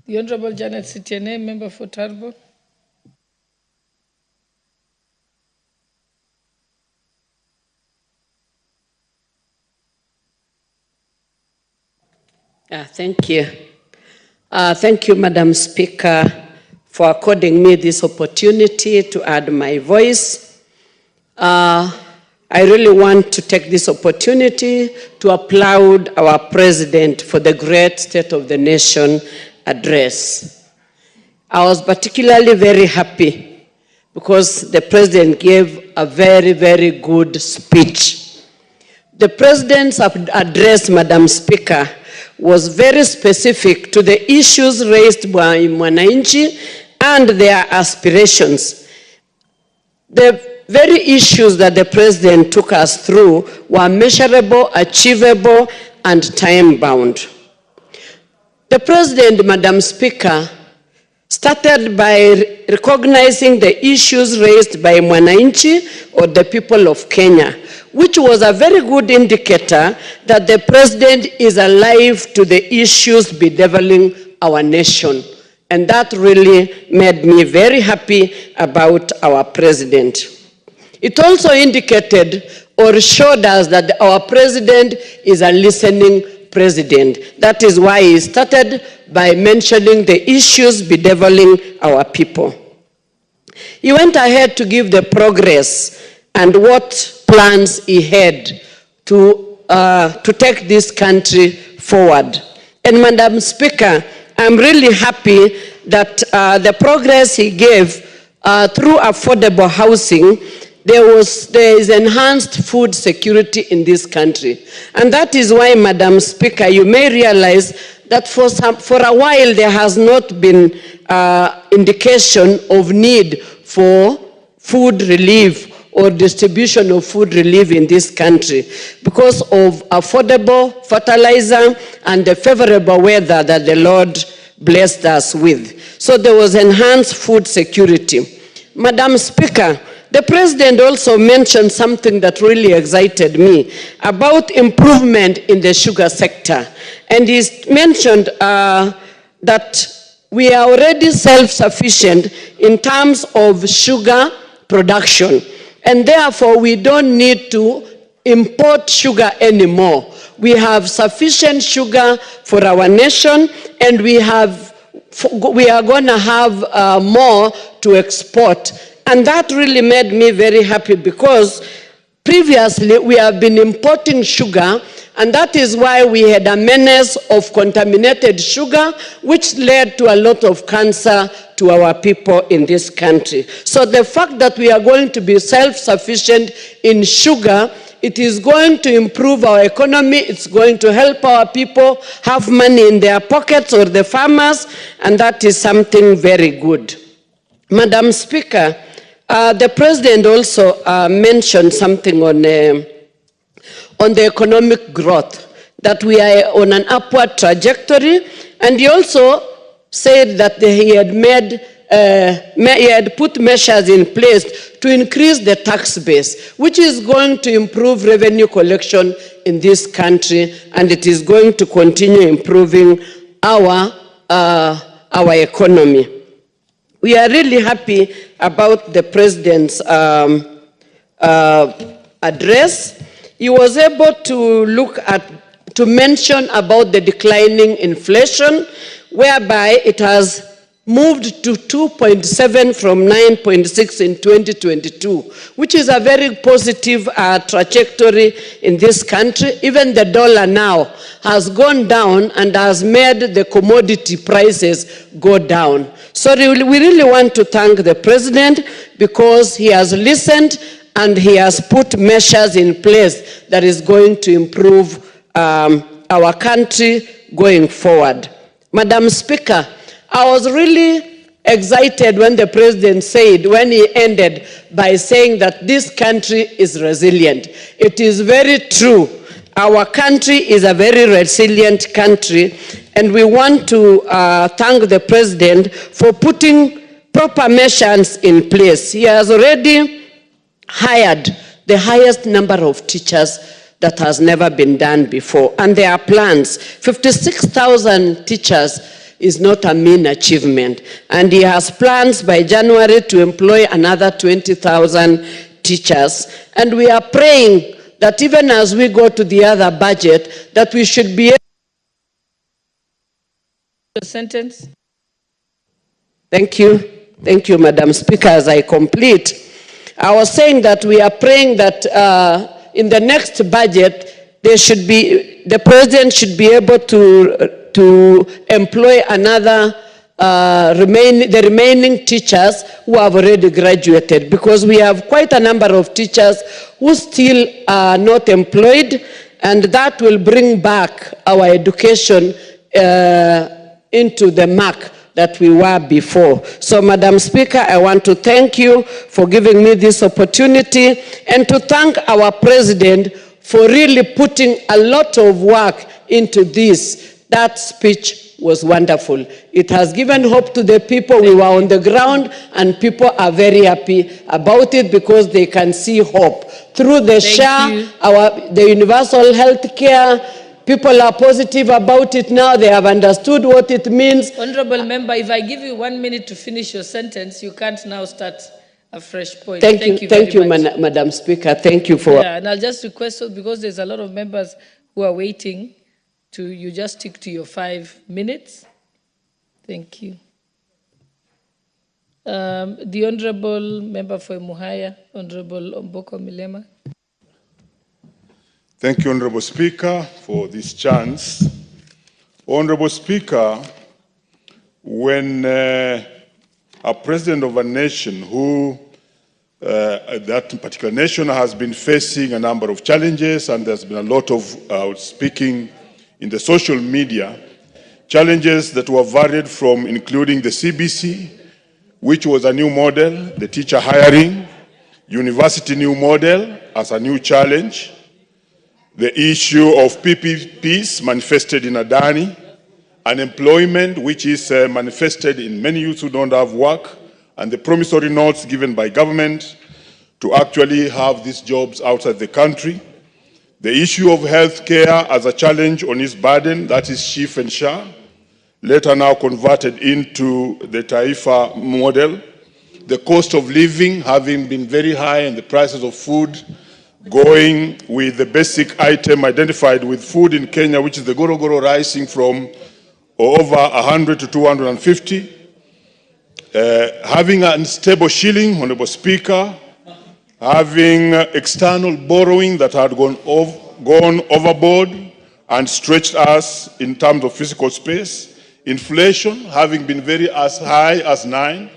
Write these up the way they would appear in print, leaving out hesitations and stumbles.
The Honorable Janet Sitiene, member for Turbo. Thank you. Thank you, Madam Speaker, for according me this opportunity to add my voice. I really want to take this opportunity to applaud our President for the great State of the Nation address. I was particularly very happy because the President gave a very, very good speech. The President's address, Madam Speaker, was very specific to the issues raised by Mwananchi and their aspirations. The very issues that the President took us through were measurable, achievable, and time-bound. The President, Madam Speaker, started by recognizing the issues raised by Mwananchi or the people of Kenya, which was a very good indicator that the President is alive to the issues bedeviling our nation. And that really made me very happy about our President. It also indicated or showed us that our President is a listening President. That is why he started by mentioning the issues bedeviling our people. He went ahead to give the progress and what plans he had to take this country forward. And Madam Speaker, I'm really happy that the progress he gave through affordable housing, there is enhanced food security in this country. And that is why, Madam Speaker, you may realize that for a while there has not been indication of need for food relief or distribution of food relief in this country because of affordable fertilizer and the favorable weather that the Lord blessed us with. So there was enhanced food security. Madam Speaker, the President also mentioned something that really excited me about improvement in the sugar sector. And he mentioned that we are already self-sufficient in terms of sugar production. And therefore, we don't need to import sugar anymore. We have sufficient sugar for our nation, and we are going to have more to export. And that really made me very happy because previously we have been importing sugar, and that is why we had a menace of contaminated sugar, which led to a lot of cancer to our people in this country. So the fact that we are going to be self-sufficient in sugar, it is going to improve our economy, it's going to help our people have money in their pockets or the farmers, and that is something very good. Madam Speaker, the President also mentioned something on the economic growth, that we are on an upward trajectory, and he also said that he had put measures in place to increase the tax base, which is going to improve revenue collection in this country, and it is going to continue improving our economy. We are really happy about the President's address. He was able to mention about the declining inflation, whereby it has moved to 2.7 from 9.6 in 2022, which is a very positive trajectory in this country. Even the dollar now has gone down and has made the commodity prices go down. So we really want to thank the President because he has listened and he has put measures in place that is going to improve our country going forward. Madam Speaker, I was really excited when the President said, when he ended by saying that this country is resilient. It is very true. Our country is a very resilient country, and we want to thank the President for putting proper measures in place. He has already hired the highest number of teachers that has never been done before, and there are plans. 56,000 teachers is not a mean achievement. And he has plans by January to employ another 20,000 teachers. And we are praying that even as we go to the other budget, that we should be able to... Sentence. Thank you. Thank you, Madam Speaker. As I complete, I was saying that we are praying that in the next budget, the president should be able to employ another the remaining teachers who have already graduated, because we have quite a number of teachers who still are not employed, and that will bring back our education into the mark that we were before. So, Madam Speaker, I want to thank you for giving me this opportunity, and to thank our President for really putting a lot of work into this. That speech was wonderful. It has given hope to the people. We were on the ground, and people are very happy about it because they can see hope. Through the SHA, the universal health care, people are positive about it now. They have understood what it means. Honorable Member, if I give you 1 minute to finish your sentence, you can't now start a fresh point. Thank you, Madam Speaker. Thank you for... Yeah, and I'll just request, because there's a lot of members who are waiting, you just stick to your 5 minutes. Thank you. The Honorable Member for Muhaya, Honorable Omboko Milema. Thank you, Honorable Speaker, for this chance. Honorable Speaker, when a president of a nation who, that particular nation has been facing a number of challenges, and there's been a lot of speaking in the social media, challenges that were varied from including the CBC, which was a new model, the teacher hiring, university new model as a new challenge, the issue of PPPs manifested in Adani, unemployment, which is manifested in many youths who don't have work, and the promissory notes given by government to actually have these jobs outside the country. The issue of health care as a challenge on its burden, that is SHIF and SHA, later now converted into the Taifa model. The cost of living having been very high, and the prices of food going with the basic item identified with food in Kenya, which is the gorogoro, rising from over 100 to 250. Having an unstable shilling, Honorable Speaker, having external borrowing that had gone overboard and stretched us in terms of physical space, inflation having been very as high as 9,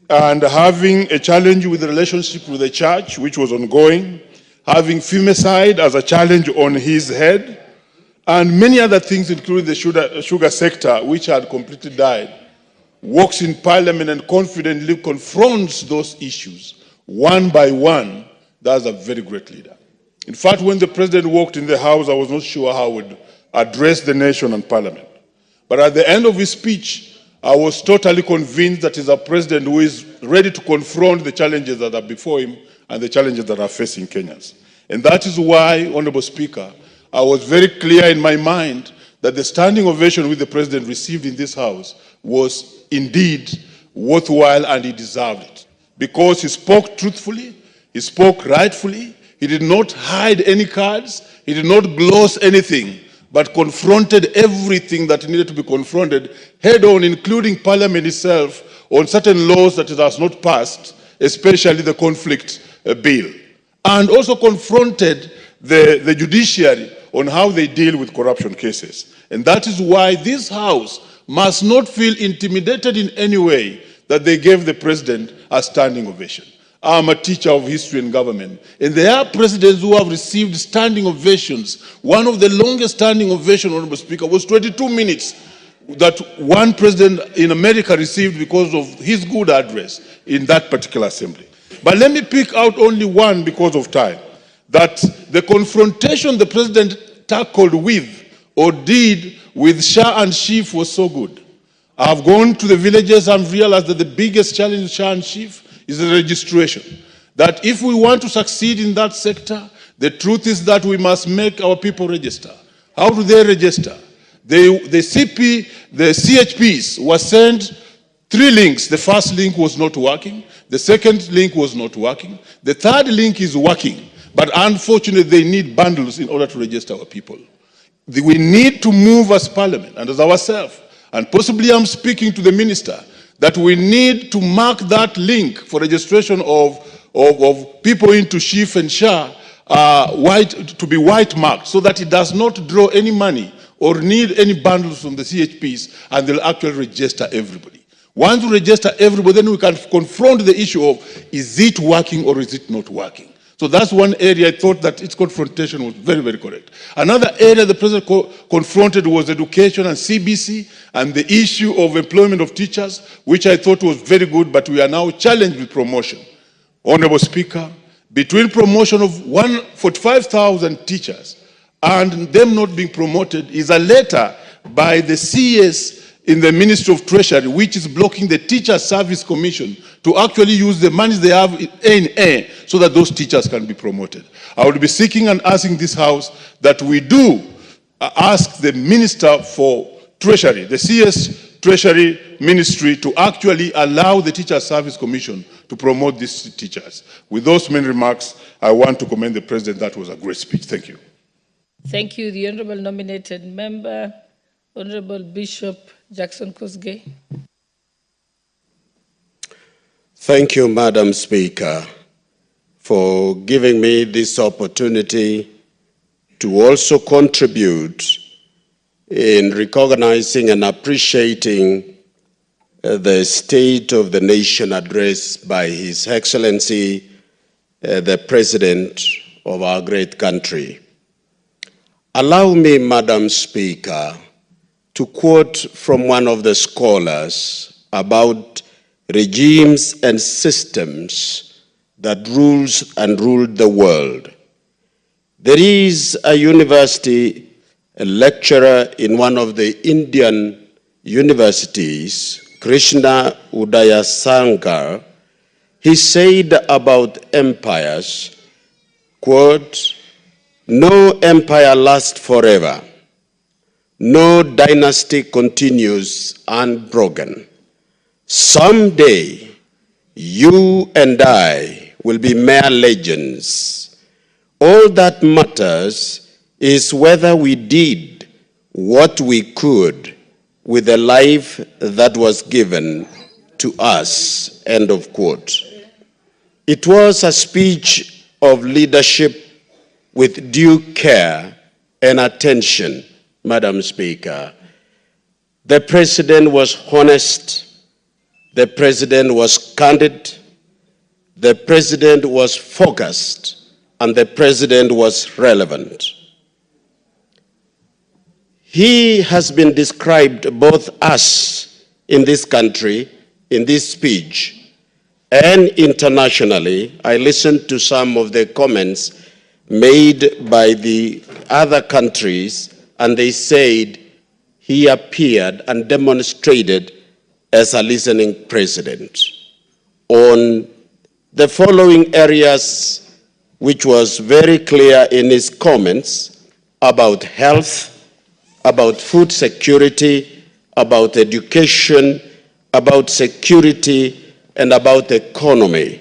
and having a challenge with the relationship with the church, which was ongoing, having femicide as a challenge on his head, and many other things, including the sugar sector, which had completely died, walks in Parliament and confidently confronts those issues one by one. That's a very great leader. In fact, when the President walked in the House, I was not sure how he would address the nation and Parliament. But at the end of his speech, I was totally convinced that he's a President who is ready to confront the challenges that are before him and the challenges that are facing Kenyans. And that is why, Honorable Speaker, I was very clear in my mind that the standing ovation which the President received in this House was indeed worthwhile, and he deserved it. Because he spoke truthfully, he spoke rightfully, he did not hide any cards, he did not gloss anything, but confronted everything that needed to be confronted head on, including Parliament itself, on certain laws that it has not passed, especially the conflict bill. And also confronted the judiciary on how they deal with corruption cases. And that is why this House must not feel intimidated in any way that they gave the President a standing ovation. I'm a teacher of history and government, and there are presidents who have received standing ovations. One of the longest standing ovations, Honorable Speaker, was 22 minutes that one president in America received because of his good address in that particular assembly. But let me pick out only one because of time, that the confrontation the President tackled with or did with SHA and SHIF was so good. I've gone to the villages and realized that the biggest challenge with SHA and SHIF is the registration. That if we want to succeed in that sector, the truth is that we must make our people register. How do they register? the CHPs were sent 3 links. The first link was not working. The second link was not working. The third link is working. But unfortunately, they need bundles in order to register our people. We need to move as Parliament and as ourselves, and possibly I'm speaking to the Minister, that we need to mark that link for registration of people into SHIF and SHA to be white marked, so that it does not draw any money or need any bundles from the CHPs, and they'll actually register everybody. Once we register everybody, then we can confront the issue of, is it working or is it not working? So that's one area I thought that its confrontation was very, very correct. Another area the President confronted was education and CBC and the issue of employment of teachers, which I thought was very good, but we are now challenged with promotion. Honorable Speaker, between promotion of 45,000 teachers and them not being promoted is a letter by the CS in the Ministry of Treasury, which is blocking the Teacher Service Commission to actually use the money they have in air so that those teachers can be promoted. I would be seeking and asking this House that we do ask the Minister for Treasury, the CS Treasury Ministry, to actually allow the Teacher Service Commission to promote these teachers. With those main remarks, I want to commend the President. That was a great speech. Thank you. Thank you. The Honourable Nominated Member, Honourable Bishop Jackson Kosgei. Thank you, Madam Speaker, for giving me this opportunity to also contribute in recognizing and appreciating the State of the Nation address by His Excellency, the President of our great country. Allow me, Madam Speaker, to quote from one of the scholars about regimes and systems that ruled the world. There is a university, a lecturer in one of the Indian universities, Krishna Udayasankar. He said about empires, quote, "No empire lasts forever. No dynasty continues unbroken. Someday, you and I will be mere legends. All that matters is whether we did what we could with the life that was given to us," end of quote. It was a speech of leadership with due care and attention, Madam Speaker. The President was honest, the President was candid, the President was focused, and the President was relevant. He has been described, both us in this country, in this speech, and internationally. I listened to some of the comments made by the other countries, and they said he appeared and demonstrated as a listening president on the following areas, which was very clear in his comments about health, about food security, about education, about security, and about economy.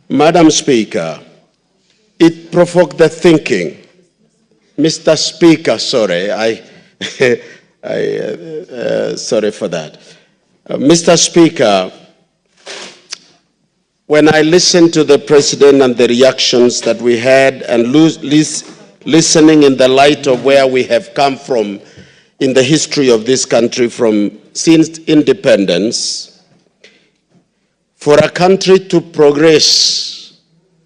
Madam Speaker, it provoked the thinking. Mr. Speaker, sorry, sorry for that. Mr. Speaker, when I listened to the President and the reactions that we had, and listening in the light of where we have come from in the history of this country since independence, for a country to progress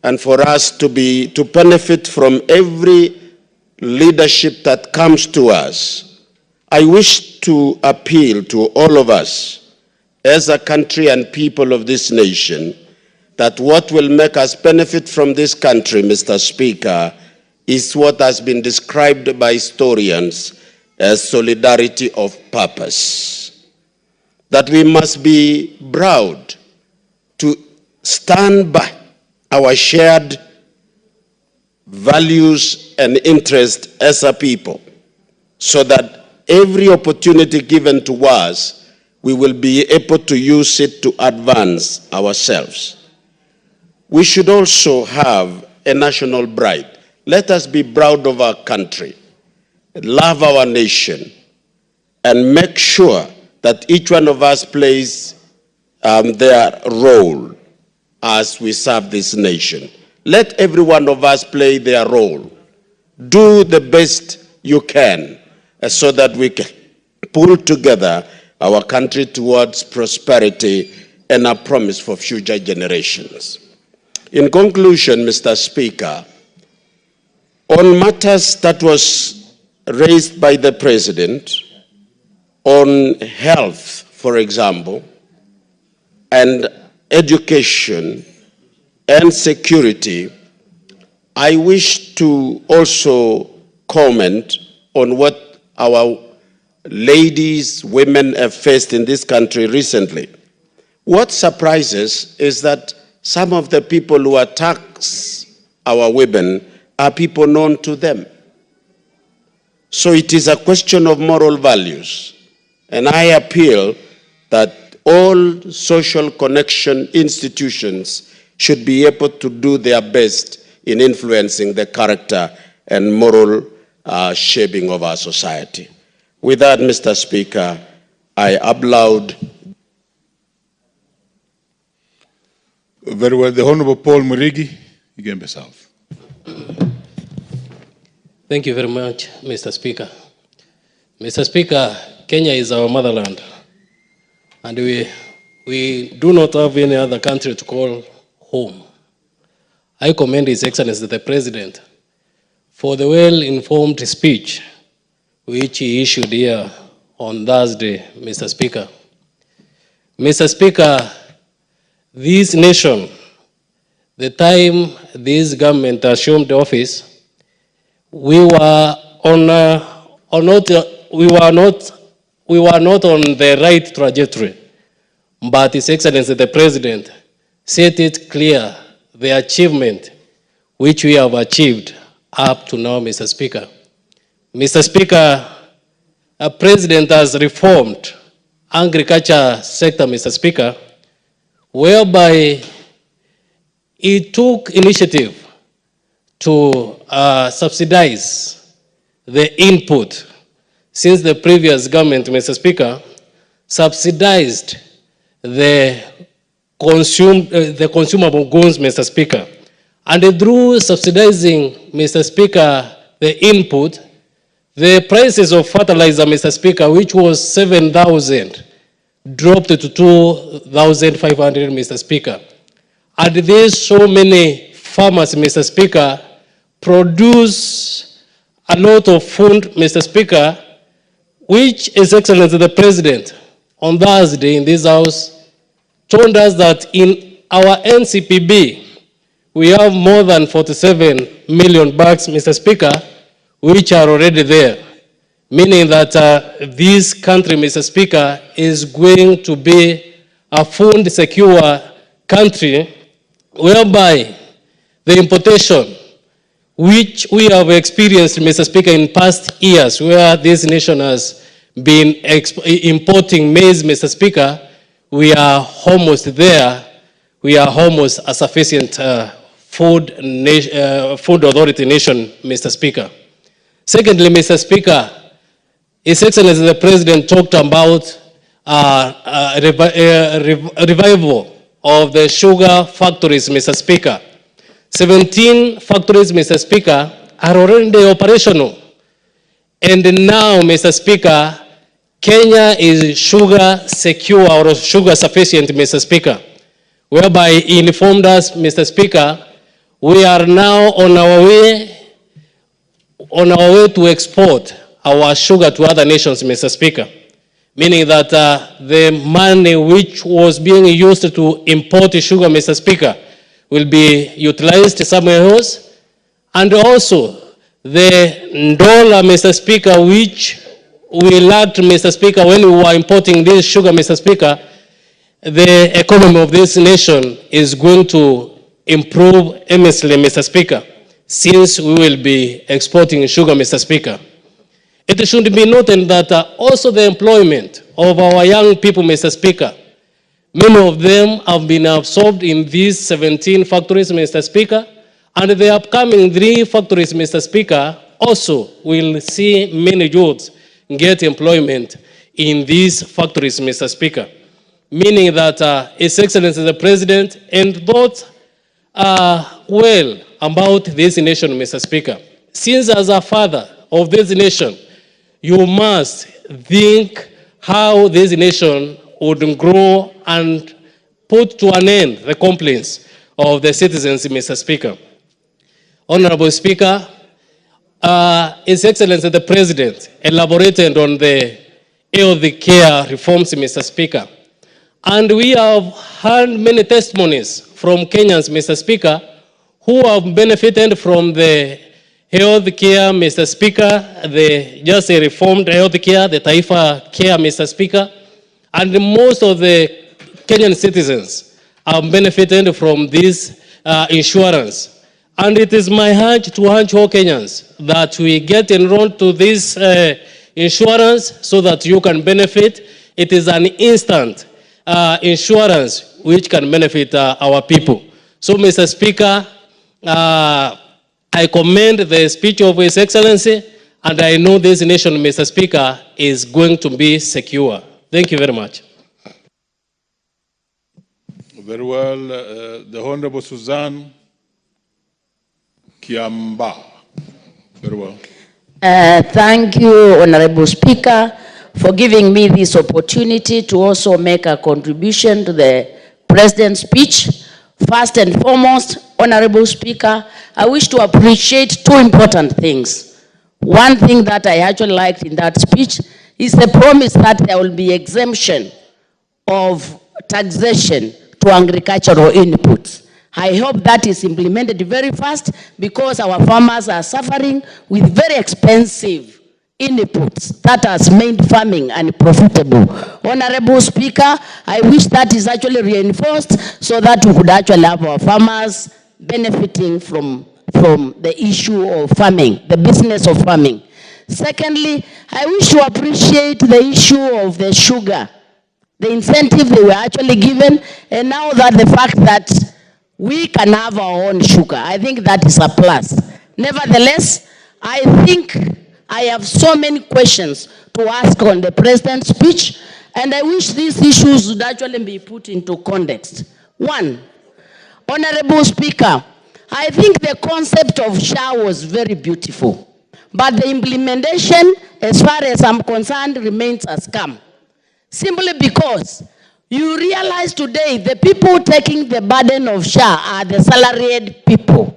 and for us to benefit from every leadership that comes to us, I wish to appeal to all of us as a country and people of this nation that what will make us benefit from this country, Mr. Speaker, is what has been described by historians as solidarity of purpose. That we must be proud to stand by our shared values and interests as a people, so that every opportunity given to us, we will be able to use it to advance ourselves. We should also have a national pride. Let us be proud of our country, love our nation, and make sure that each one of us plays their role as we serve this nation. Let every one of us play their role. Do the best you can so that we can pull together our country towards prosperity and a promise for future generations. In conclusion, Mr. Speaker, on matters that was raised by the President, on health, for example, and education and security, I wish to also comment on what our ladies, women have faced in this country recently. What surprises is that some of the people who attack our women are people known to them. So it is a question of moral values. And I appeal that all social connection institutions should be able to do their best in influencing the character and moral shaping of our society. With that, Mr. Speaker, I applaud. Very well. The Honorable Paul Murigi, Igembe South. Thank you very much, Mr. Speaker. Mr. Speaker, Kenya is our motherland, and we do not have any other country to call home. I commend His Excellency the President for the well-informed speech which he issued here on Thursday, Mr. Speaker. Mr. Speaker, this nation, the time this government assumed office, we were not on the right trajectory. But His Excellency the President set it clear the achievement which we have achieved up to now, Mr. Speaker. Mr. Speaker, a president has reformed agriculture sector, Mr. Speaker, whereby he took initiative to subsidize the input. Since the previous government, Mr. Speaker, subsidized the consumable goods, Mr. Speaker. And through subsidizing, Mr. Speaker, the input, the prices of fertilizer, Mr. Speaker, which was 7,000, dropped to 2,500, Mr. Speaker. And there's so many farmers, Mr. Speaker, produce a lot of food, Mr. Speaker, which His Excellency the President on Thursday in this House told us that in our NCPB, we have more than 47 million bags, Mr. Speaker, which are already there, meaning that this country, Mr. Speaker, is going to be a food secure country whereby the importation which we have experienced, Mr. Speaker, in past years, where this nation has been importing maize, Mr. Speaker, we are almost there. We are almost a sufficient food authority nation, Mr. Speaker. Secondly, Mr. Speaker, His Excellency the President talked about a revival of the sugar factories, Mr. Speaker. 17 factories, Mr. Speaker, are already operational. And now, Mr. Speaker, Kenya is sugar secure or sugar sufficient, Mr. Speaker, whereby he informed us, Mr. Speaker, we are now on our way to export our sugar to other nations, Mr. Speaker, meaning that the money which was being used to import sugar, Mr. Speaker, will be utilized somewhere else. And also the dollar, Mr. Speaker, which we lacked, Mr. Speaker, when we were importing this sugar, Mr. Speaker, the economy of this nation is going to improve immensely, Mr. Speaker, since we will be exporting sugar, Mr. Speaker. It should be noted that also the employment of our young people, Mr. Speaker, many of them have been absorbed in these 17 factories, Mr. Speaker, and the upcoming 3 factories, Mr. Speaker, also will see many youths get employment in these factories, Mr. Speaker. Meaning that His Excellency the President and thought well about this nation, Mr. Speaker. Since as a father of this nation, you must think how this nation would grow and put to an end the complaints of the citizens, Mr. Speaker. Honorable Speaker, His Excellency the President elaborated on the health care reforms, Mr. Speaker. And we have heard many testimonies from Kenyans, Mr. Speaker, who have benefited from the health care, Mr. Speaker, the just a reformed health care, the Taifa care, Mr. Speaker, and most of the Kenyan citizens have benefited from this insurance. And it is my urge to urge all Kenyans that we get enrolled to this insurance so that you can benefit. It is an instant insurance which can benefit our people. So, Mr. Speaker, I commend the speech of His Excellency, and I know this nation, Mr. Speaker, is going to be secure. Thank you very much. Very well. The Honorable Suzanne Kiamba. Very well. Thank you, Honorable Speaker, for giving me this opportunity to also make a contribution to the President's speech. First and foremost, Honorable Speaker, I wish to appreciate 2 important things. One thing that I actually liked in that speech is the promise that there will be exemption of taxation to agricultural inputs. I hope that is implemented very fast because our farmers are suffering with very expensive inputs that has made farming unprofitable. Honorable Speaker, I wish that is actually reinforced so that we could actually have our farmers benefiting from the issue of farming, the business of farming. Secondly, I wish to appreciate the issue of the sugar, the incentive they were actually given, and now that the fact that we can have our own sugar. I think that is a plus. Nevertheless, I think I have so many questions to ask on the President's speech, and I wish these issues would actually be put into context. One, Honorable Speaker, I think the concept of SHA was very beautiful, but the implementation, as far as I'm concerned, remains a scam. Simply because you realize today the people taking the burden of SHA are the salaried people.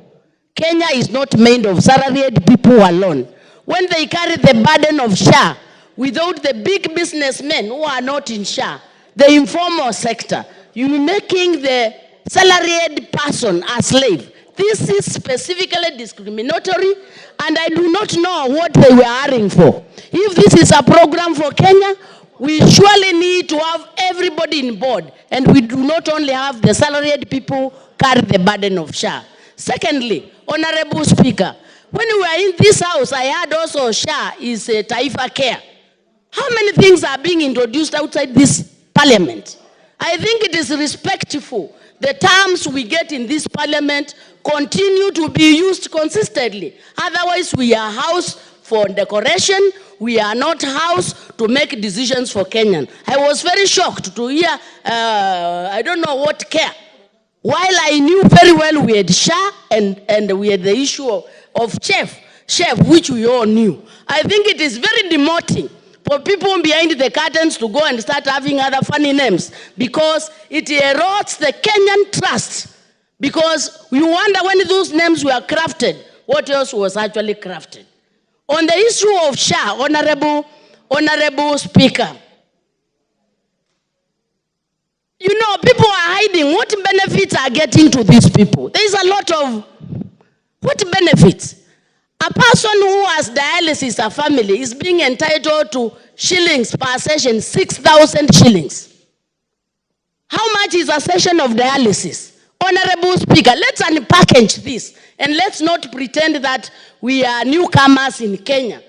Kenya is not made of salaried people alone. When they carry the burden of SHA without the big businessmen who are not in SHA, the informal sector, you're making the salaried person a slave. This is specifically discriminatory, and I do not know what they were hiring for. If this is a program for Kenya, we surely need to have everybody in board, and we do not only have the salaried people carry the burden of SHA. Secondly, Honorable Speaker, when we were in this house, I heard also SHA is a Taifa care. How many things are being introduced outside this parliament? I think it is respectful. The terms we get in this parliament continue to be used consistently. Otherwise, we are house for decoration. We are not house to make decisions for Kenyan. I was very shocked to hear, I don't know what care. While I knew very well we had SHA and we had the issue of chef, which we all knew. I think it is very demoting for people behind the curtains to go and start having other funny names, because it erodes the Kenyan trust. Because we wonder when those names were crafted, what else was actually crafted. On the issue of SHA, Honorable Speaker, you know, people are hiding. What benefits are getting to these people? There is a lot of, what benefits? A person who has dialysis, a family, is being entitled to shillings per session, 6,000 shillings. How much is a session of dialysis? Honorable Speaker, let's unpackage this, and let's not pretend that we are newcomers in Kenya.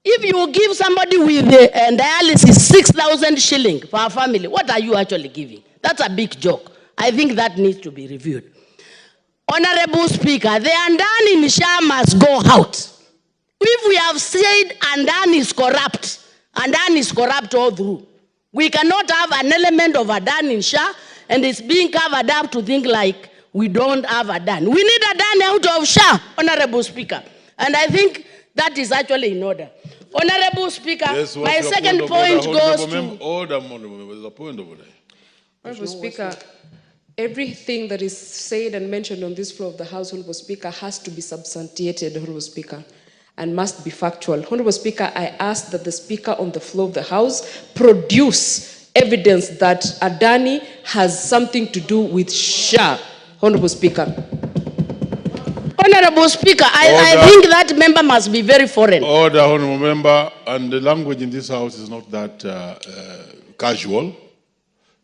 If you give somebody with dialysis 6,000 shilling for a family, what are you actually giving? That's a big joke. I think that needs to be reviewed. Honorable Speaker, the Andan in Shah must go out. If we have said Andan is corrupt, Andan is corrupt all through. We cannot have an element of Adan in Shah, and it's being covered up to think like we don't have Adan. We need Adan out of Shah, Honorable Speaker. And I think that is actually in order. Honorable Speaker, yes, my second point goes to... Order, there's a point over there. Honorable Speaker, everything that is said and mentioned on this floor of the House, Honorable Speaker, has to be substantiated, Honorable Speaker, and must be factual. Honorable Speaker, I ask that the Speaker on the floor of the House produce evidence that Adani has something to do with Shah. Honorable Speaker. Honorable Speaker, I think that member must be very foreign. Order, Honorable Member, and the language in this House is not that casual.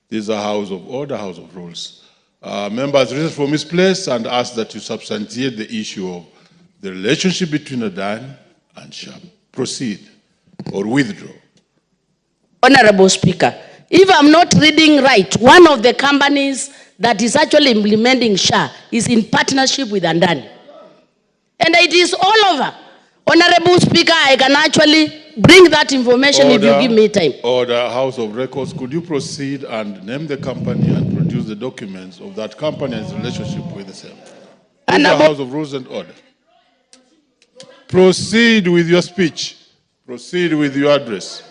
This is a House of order, House of rules. Members risen from his place and ask that you substantiate the issue of the relationship between Adan and Shah. Proceed or withdraw. Honorable Speaker, if I'm not reading right, one of the companies that is actually implementing Shah is in partnership with Adani. And it is all over. Honorable Speaker, I can actually bring that information if you give me time. Order, House of Records, could you proceed and name the company and produce the documents of that company and its relationship with the same? And the House of Rules and Order. Proceed with your speech. Proceed with your address.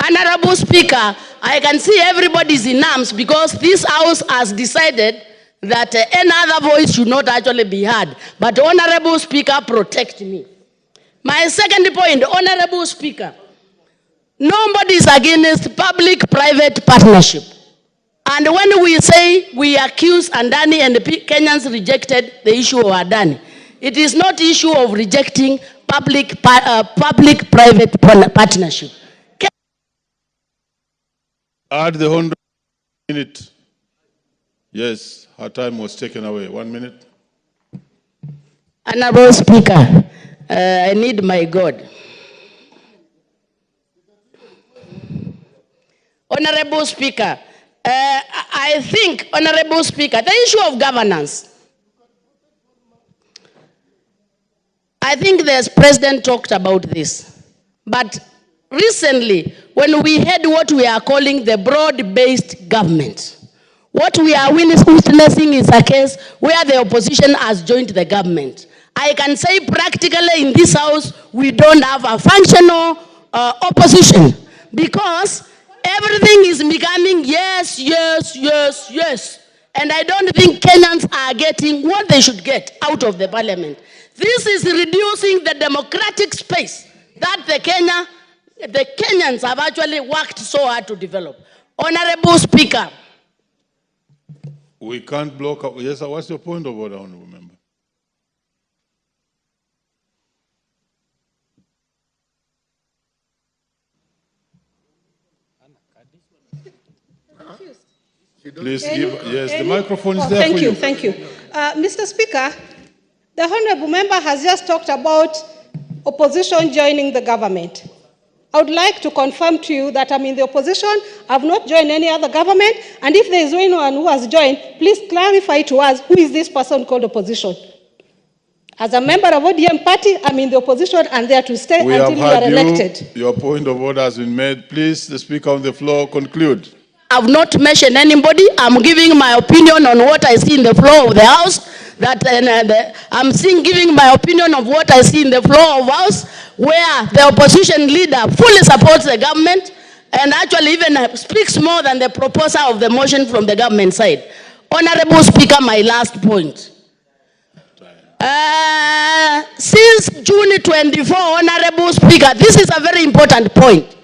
Honorable Speaker, I can see everybody's in arms because this House has decided that any other voice should not actually be heard. But Honorable Speaker, protect me. My second point, Honorable Speaker, nobody is against public-private partnership. And when we say we accuse Adani and the Kenyans rejected the issue of Adani, it is not issue of rejecting public-private partnership. Add the 100 minute. Yes, her time was taken away. 1 minute. Honorable Speaker, I need my God. Honorable Speaker, I think, Honorable Speaker, the issue of governance. I think the President talked about this. But recently, when we had what we are calling the broad-based government, what we are witnessing is a case where the opposition has joined the government. I can say practically in this House, we don't have a functional opposition because everything is becoming yes, yes, yes, yes. And I don't think Kenyans are getting what they should get out of the parliament. This is reducing the democratic space that the Kenyans have actually worked so hard to develop. Honorable Speaker. We can't block up. Yes, sir, what's your point of order, Honorable Member? Please give, yes, the microphone is there for you. Thank you. Mr. Speaker, the Honorable Member has just talked about opposition joining the government. I would like to confirm to you that I'm in the opposition, I've not joined any other government, and if there is anyone who has joined, please clarify to us who is this person called opposition. As a member of ODM party, I'm in the opposition and there to stay until you are elected. Your point of order has been made. Please, the Speaker on the floor, conclude. I've not mentioned anybody. I'm giving my opinion on what I see in the floor of the House. Giving my opinion of what I see in the floor of House, where the opposition leader fully supports the government and actually even speaks more than the proposer of the motion from the government side. Honorable Speaker, my last point. Since June 24, Honorable Speaker, this is a very important point.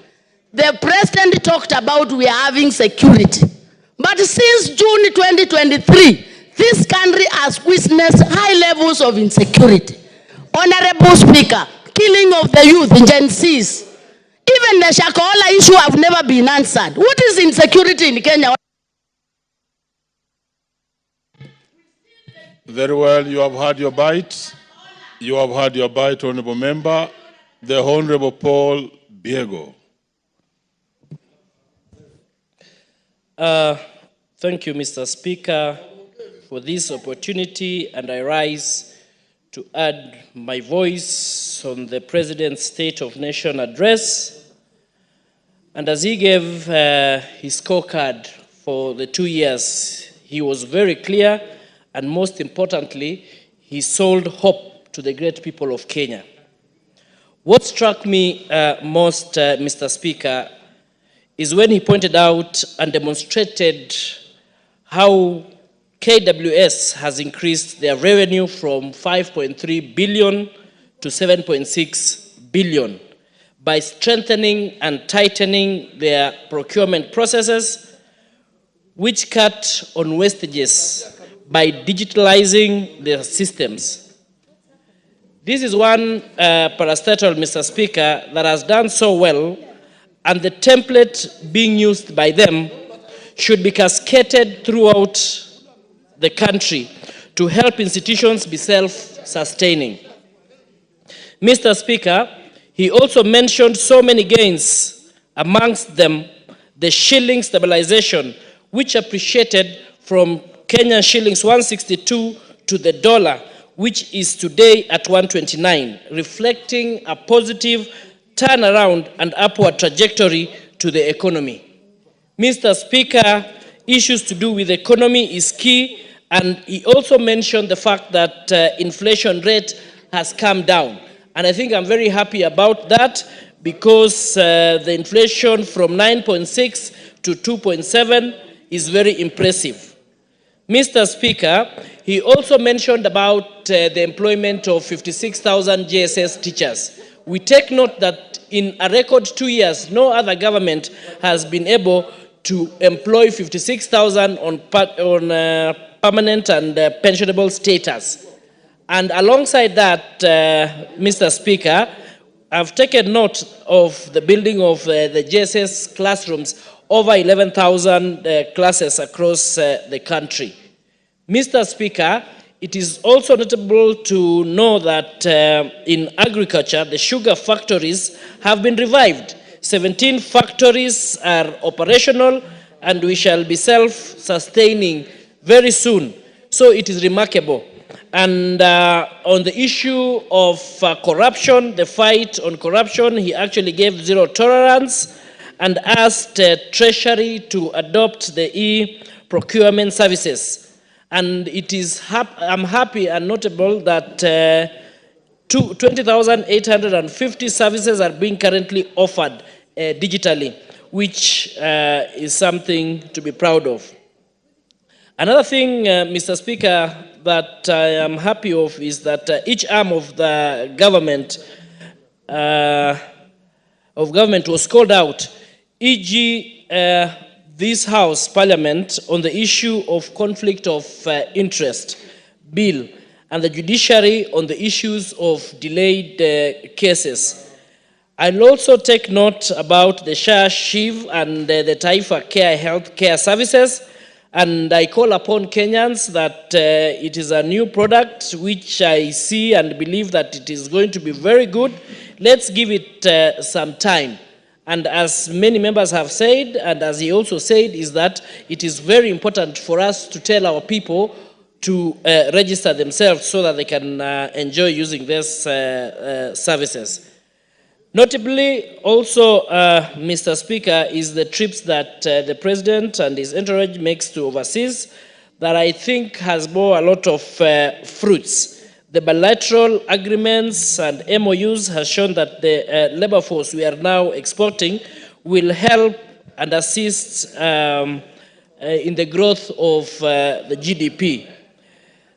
The President talked about we are having security. But since June 2023, this country has witnessed high levels of insecurity. Honorable Speaker, killing of the youth in Gen Zs. Even the Shakahola issue have never been answered. What is insecurity in Kenya? Very well, you have had your bite. You have had your bite, Honorable Member. The Honorable Paul Biego. Thank you, Mr. Speaker, for this opportunity, and I rise to add my voice on the President's State of Nation address. And as he gave his scorecard for the 2 years, he was very clear, and most importantly, he sold hope to the great people of Kenya. What struck me most, Mr. Speaker, is when he pointed out and demonstrated how KWS has increased their revenue from 5.3 billion to 7.6 billion by strengthening and tightening their procurement processes, which cut on wastages by digitalizing their systems. This is one parastatal, Mr. Speaker, that has done so well, and the template being used by them should be cascaded throughout the country to help institutions be self-sustaining. Mr. Speaker, he also mentioned so many gains, amongst them the shilling stabilization, which appreciated from Kenyan shillings 162 to the dollar, which is today at 129, reflecting a positive turnaround and upward trajectory to the economy. Mr. Speaker, issues to do with the economy is key, and he also mentioned the fact that inflation rate has come down. And I think I'm very happy about that, because the inflation from 9.6 to 2.7 is very impressive. Mr. Speaker, he also mentioned about the employment of 56,000 JSS teachers. We take note that in a record 2 years, no other government has been able to employ 56,000 on permanent and pensionable status. And alongside that, Mr. Speaker, I've taken note of the building of the JSS classrooms, over 11,000 classes across the country. Mr. Speaker, it is also notable to know that in agriculture, the sugar factories have been revived. 17 factories are operational, and we shall be self-sustaining very soon. So it is remarkable. And on the issue of corruption, the fight on corruption, he actually gave zero tolerance and asked Treasury to adopt the e-procurement services. And it is I'm happy and notable that 20,850 services are being currently offered digitally, which is something to be proud of. Another thing, Mr. Speaker, that I am happy of is that each arm of the government was called out, e.g. this House, Parliament, on the issue of conflict of interest bill, and the judiciary on the issues of delayed cases. I'll also take note about the SHA, SHIV, and the Taifa Care Health Care Services, and I call upon Kenyans that it is a new product which I see and believe that it is going to be very good. Let's give it some time. And as many members have said, and as he also said, is that it is very important for us to tell our people to register themselves so that they can enjoy using these services. Notably, also, Mr. Speaker, is the trips that the President and his entourage makes to overseas that I think has bore a lot of fruits. The bilateral agreements and MOUs has shown that the labor force we are now exporting will help and assist in the growth of the GDP.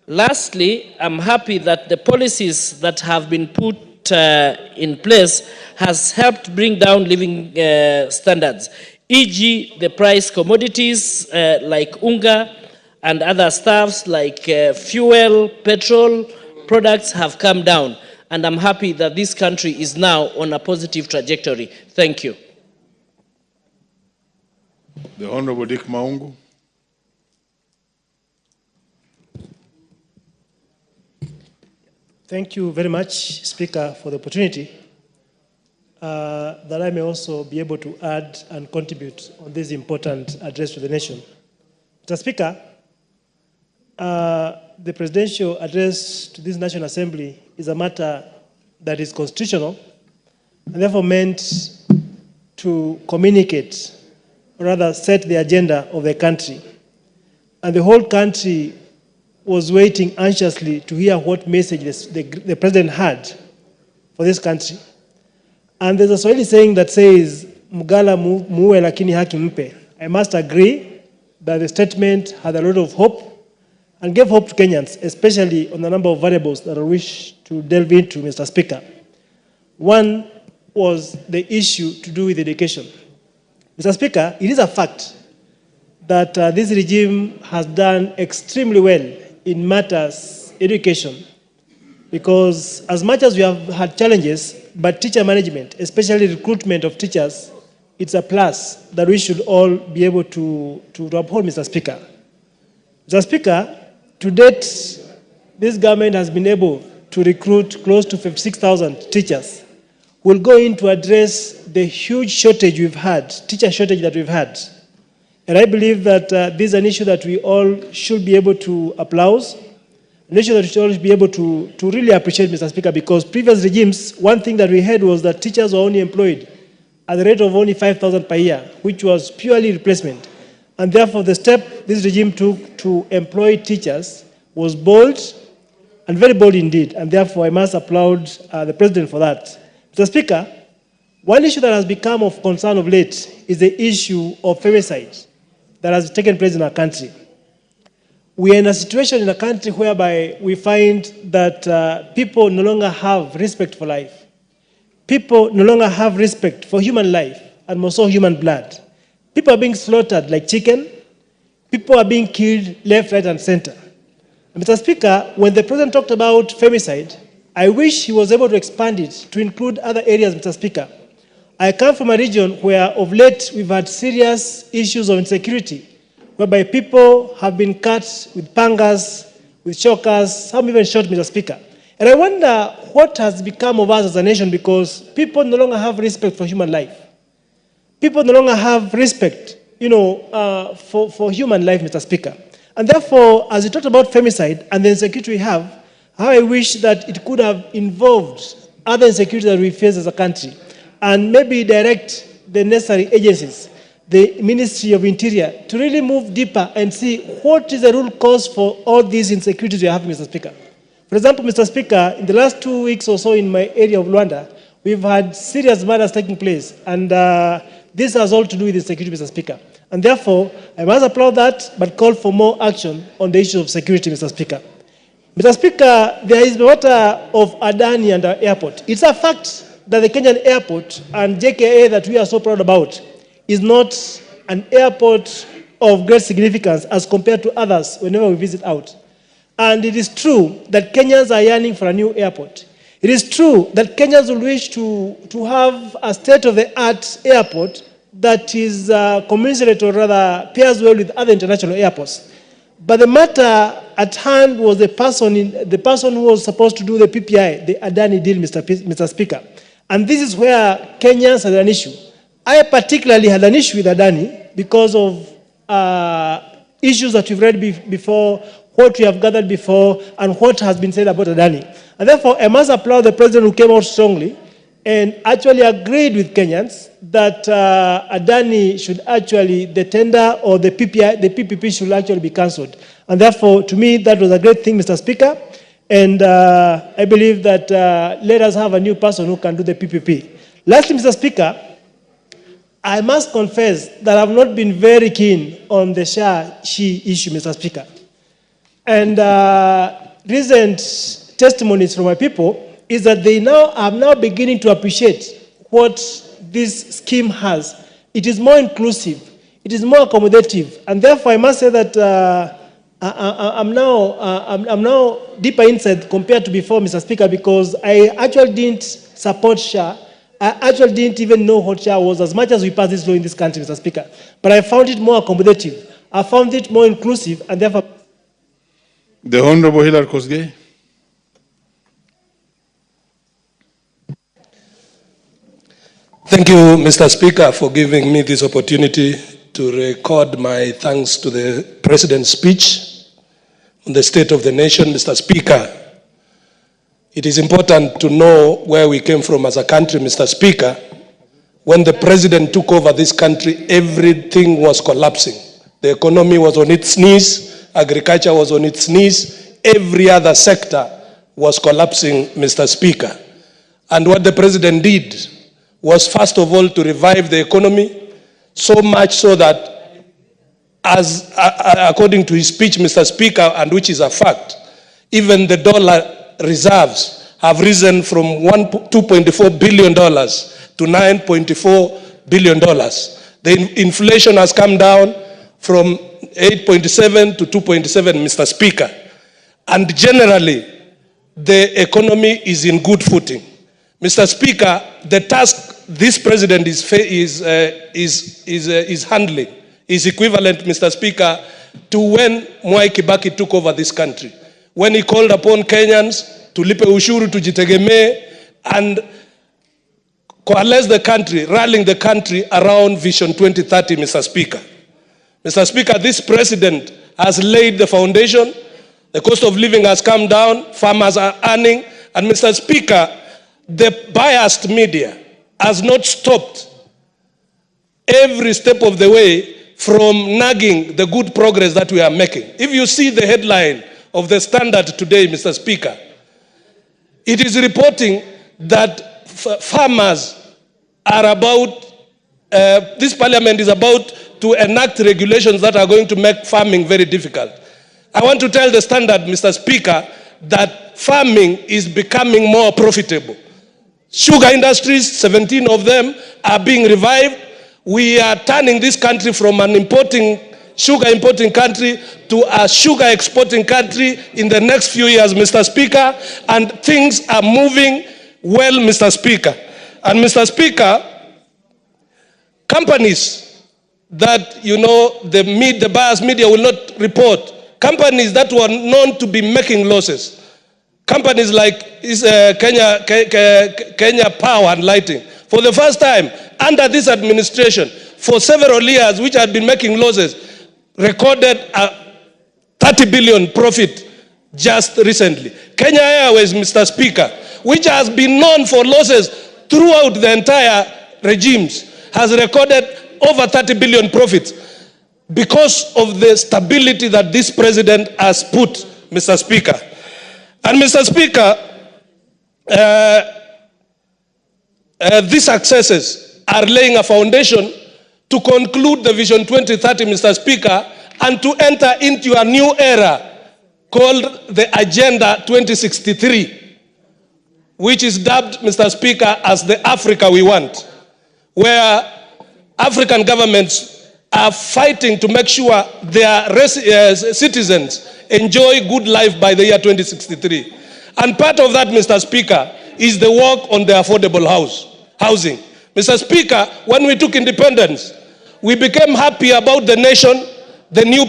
Lastly, I'm happy that the policies that have been put in place has helped bring down living standards, e.g. the price commodities like unga and other stuffs like fuel, petrol, products have come down, and I'm happy that this country is now on a positive trajectory. Thank you. The Honorable Dick Maungu. Thank you very much, Speaker, for the opportunity. that I may also be able to add and contribute on this important address to the nation. Mr. Speaker, the presidential address to this National Assembly is a matter that is constitutional and therefore meant to communicate, or rather set the agenda of the country. And the whole country was waiting anxiously to hear what message the president had for this country. And there's a Swahili saying that says, Mugala muue lakini haki mpe. I must agree that the statement had a lot of hope and gave hope to Kenyans, especially on the number of variables that I wish to delve into, Mr. Speaker. One was the issue to do with education. Mr. Speaker, it is a fact that this regime has done extremely well in matters education, because as much as we have had challenges, but teacher management, especially recruitment of teachers, it's a plus that we should all be able to uphold, Mr. Speaker. Mr. Speaker, to date, this government has been able to recruit close to 56,000 teachers. We'll go in to address the huge shortage we've had, teacher shortage that we've had. And I believe that this is an issue that we all should be able to applaud, an issue that we should all be able to really appreciate, Mr. Speaker, because previous regimes, one thing that we had was that teachers were only employed at the rate of only 5,000 per year, which was purely replacement. And therefore, the step this regime took to employ teachers was bold, and very bold indeed. And therefore, I must applaud the president for that. Mr. Speaker, one issue that has become of concern of late is the issue of femicide that has taken place in our country. We are in a situation in a country whereby we find that people no longer have respect for life. People no longer have respect for human life and more so human blood. People are being slaughtered like chicken. People are being killed left, right, and center. And Mr. Speaker, when the president talked about femicide, I wish he was able to expand it to include other areas, Mr. Speaker. I come from a region where of late we've had serious issues of insecurity, whereby people have been cut with pangas, with chokers, some even shot, Mr. Speaker. And I wonder what has become of us as a nation, because people no longer have respect for human life. People no longer have respect, for human life, Mr. Speaker. And therefore, as we talked about femicide and the insecurity we have, how I wish that it could have involved other insecurity that we face as a country, and maybe direct the necessary agencies, the Ministry of Interior, to really move deeper and see what is the root cause for all these insecurities we have, Mr. Speaker. For example, Mr. Speaker, in the last 2 weeks or so in my area of Luanda, we've had serious murders taking place, and this has all to do with insecurity, Mr. Speaker. And therefore, I must applaud that, but call for more action on the issue of security, Mr. Speaker. Mr. Speaker, there is the matter of Adani and our airport. It's a fact that the Kenyan airport and JKA that we are so proud about is not an airport of great significance as compared to others whenever we visit out. And it is true that Kenyans are yearning for a new airport. It is true that Kenyans will wish to have a state-of-the-art airport that is commensurate, or rather pairs well with other international airports. But the matter at hand was the person who was supposed to do the PPI, the Adani deal, Mr. Speaker. And this is where Kenyans had an issue. I particularly had an issue with Adani because of issues that we've read before, what we have gathered before, and what has been said about Adani. And therefore, I must applaud the president who came out strongly and actually agreed with Kenyans that Adani should actually, the tender or the PPP should actually be cancelled. And therefore, to me, that was a great thing, Mr. Speaker. And I believe that let us have a new person who can do the PPP. Lastly, Mr. Speaker, I must confess that I've not been very keen on the she issue, Mr. Speaker. And recent testimonies from my people is that they are now beginning to appreciate what this scheme has. It is more inclusive. It is more accommodative. And therefore, I must say that I'm now deeper inside compared to before, Mr. Speaker, because I actually didn't support SHA. I actually didn't even know what SHA was as much as we passed this law in this country, Mr. Speaker. But I found it more accommodative. I found it more inclusive, and therefore... The Honorable Hilary Kosgei. Thank you, Mr. Speaker, for giving me this opportunity to record my thanks to the President's speech on the state of the nation. Mr. Speaker, it is important to know where we came from as a country, Mr. Speaker. When the President took over this country, everything was collapsing. The economy was on its knees, agriculture was on its knees, every other sector was collapsing, Mr. Speaker. And what the President did was, first of all, to revive the economy, so much so that, as according to his speech, Mr. Speaker, and which is a fact, even the dollar reserves have risen from $2.4 billion to $9.4 billion. The inflation has come down from 8.7 to 2.7, Mr. Speaker. And generally, the economy is in good footing. Mr. Speaker, the task this president is handling is equivalent, Mr. Speaker, to when Mwai Kibaki took over this country, when he called upon Kenyans to lipe ushuru, tujitegemee, and coalesce the country, rallying the country around Vision 2030, Mr. Speaker. Mr. Speaker, this president has laid the foundation. The cost of living has come down, farmers are earning, and Mr. Speaker, the biased media has not stopped every step of the way from nagging the good progress that we are making. If you see the headline of the Standard today, Mr. Speaker, it is reporting that farmers are about, this parliament is about to enact regulations that are going to make farming very difficult. I want to tell the Standard, Mr. Speaker, that farming is becoming more profitable. Sugar industries, 17 of them are being revived. We are turning this country from an sugar importing country to a sugar exporting country in the next few years, Mr. Speaker, and things are moving well, Mr. Speaker. And Mr. Speaker, companies that, you know, the biased media will not report, companies that were known to be making losses, companies like Kenya Power and Lighting, for the first time under this administration, for several years, which had been making losses, recorded a 30 billion profit just recently. Kenya Airways, Mr. Speaker, which has been known for losses throughout the entire regimes, has recorded over 30 billion profits because of the stability that this president has put, Mr. Speaker. And Mr. Speaker, these successes are laying a foundation to conclude the Vision 2030, Mr. Speaker, and to enter into a new era called the Agenda 2063, which is dubbed, Mr. Speaker, as the Africa we want, where African governments are fighting to make sure their citizens enjoy good life by the year 2063. And part of that, Mr. Speaker, is the work on the affordable housing. Mr. Speaker, when we took independence, we became happy about the nation, the new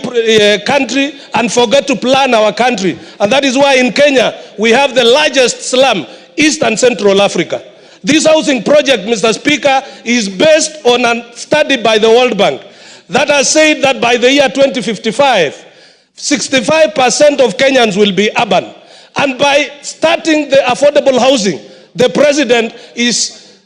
country, and forgot to plan our country. And that is why in Kenya, we have the largest slum, East and Central Africa. This housing project, Mr. Speaker, is based on a study by the World Bank that has said that by the year 2055, 65% of Kenyans will be urban. And by starting the affordable housing, the president is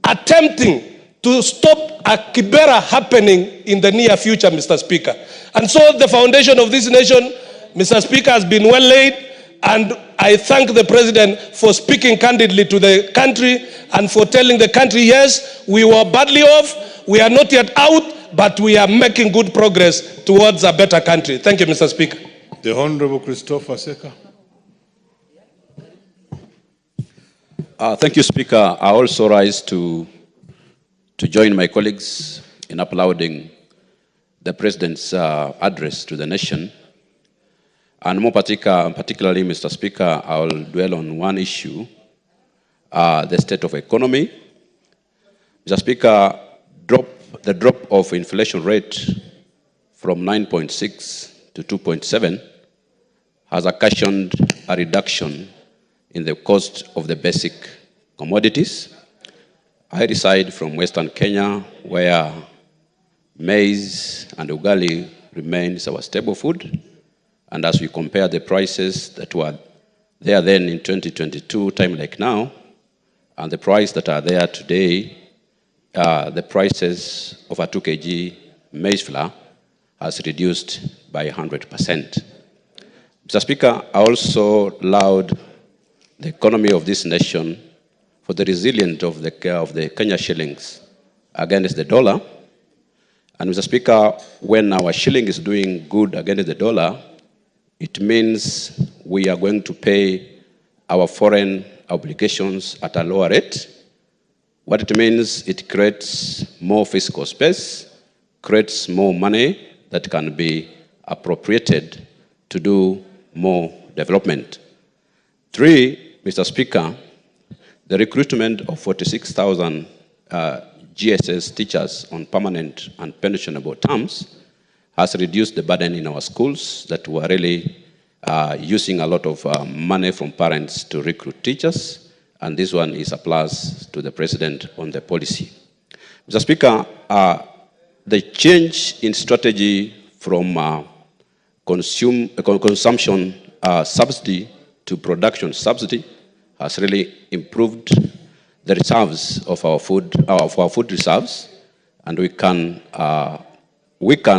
attempting to stop a kibera happening in the near future, Mr. Speaker. And so the foundation of this nation, Mr. Speaker, has been well laid, and I thank the president for speaking candidly to the country and for telling the country, yes, we were badly off, we are not yet out, but we are making good progress towards a better country. Thank you, Mr. Speaker. The Honorable Christopher Seka. Thank you, Speaker. I also rise to join my colleagues in applauding the President's address to the nation. And more particularly, Mr. Speaker, I will dwell on one issue, the state of economy. Mr. Speaker, the drop of inflation rate from 9.6 to 2.7 has occasioned a reduction in the cost of the basic commodities. I reside from Western Kenya, where maize and ugali remains our staple food. And as we compare the prices that were there then in 2022, time like now, and the price that are there today, the prices of a 2 kg maize flour has reduced by 100%. Mr. Speaker, I also laud the economy of this nation for the resilience of the Kenya shillings against the dollar. And Mr. Speaker, when our shilling is doing good against the dollar, it means we are going to pay our foreign obligations at a lower rate. What it means, it creates more fiscal space, creates more money that can be appropriated to do more development. 3, Mr. Speaker, the recruitment of 46,000 GSS teachers on permanent and pensionable terms has reduced the burden in our schools that were really using a lot of money from parents to recruit teachers, and this one is a plus to the president on the policy. Mr. Speaker, the change in strategy from consumption subsidy to production subsidy has really improved the reserves of our food reserves, and we can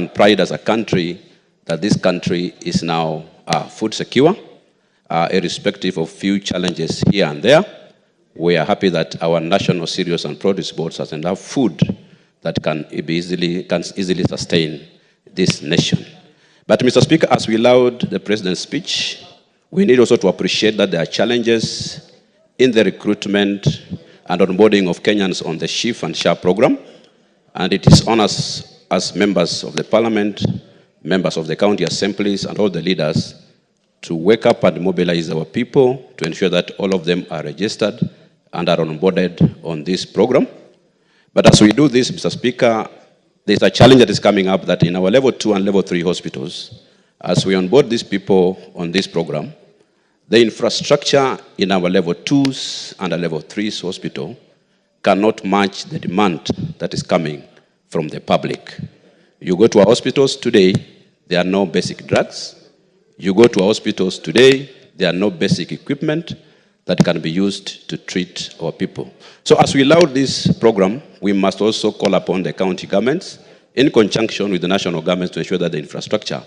pride as a country that this country is now food secure, irrespective of few challenges here and there. We are happy that our national cereals and produce boards has enough food that can easily sustain this nation. But Mr. Speaker, as we allowed the President's speech, we need also to appreciate that there are challenges in the recruitment and onboarding of Kenyans on the SHIF and SHA program. And it is on us as members of the parliament, members of the county assemblies, and all the leaders to wake up and mobilize our people to ensure that all of them are registered and are onboarded on this program. But as we do this, Mr. Speaker, there's a challenge that is coming up that in our level 2 and level 3 hospitals, as we onboard these people on this program, the infrastructure in our level 2s and our level 3s hospital cannot match the demand that is coming from the public. You go to our hospitals today, there are no basic drugs. You go to our hospitals today, there are no basic equipment that can be used to treat our people. So as we laud this program, we must also call upon the county governments in conjunction with the national governments to ensure that the infrastructure